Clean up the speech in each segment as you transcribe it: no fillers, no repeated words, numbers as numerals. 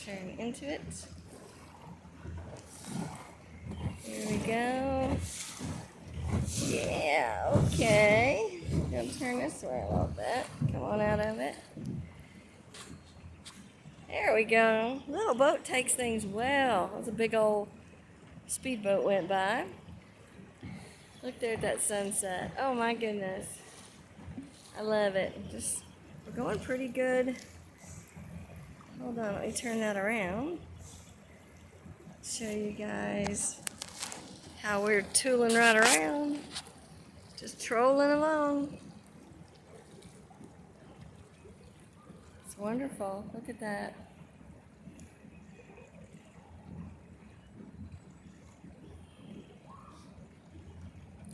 turn into it. Here we go. Yeah, okay. Gonna turn this way a little bit. Come on out of it. There we go. Little boat takes things well. That was a big old speedboat went by. Look there at that sunset. Oh my goodness. I love it. We're going pretty good. Hold on, let me turn that around. Show you guys how we're tooling right around. Just trolling along. It's wonderful. Look at that.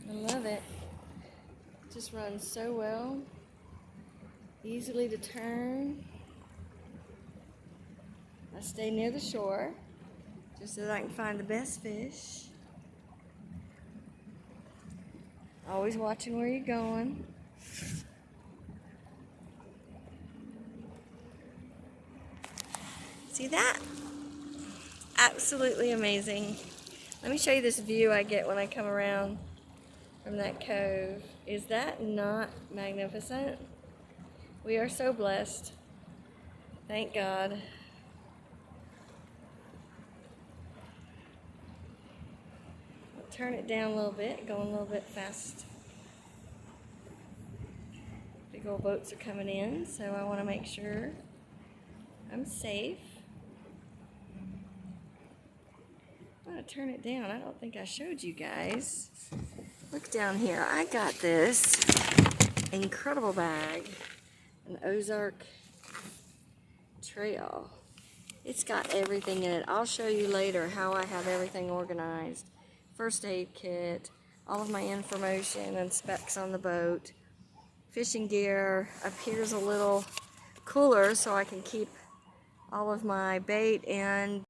I love it. Just runs so well. Easily to turn. I stay near the shore just so that I can find the best fish. Always watching where you're going. See that? Absolutely amazing. Let me show you this view I get when I come around from that cove. Is that not magnificent? We are so blessed. Thank God. I'll turn it down a little bit, going a little bit fast. Big old boats are coming in, so I want to make sure I'm safe. I'm going to turn it down. I don't think I showed you guys. Look down here. I got this incredible bag, an Ozark Trail. It's got everything in it. I'll show you later how I have everything organized. First aid kit, all of my information and specs on the boat, fishing gear. Up here's a little cooler so I can keep all of my bait and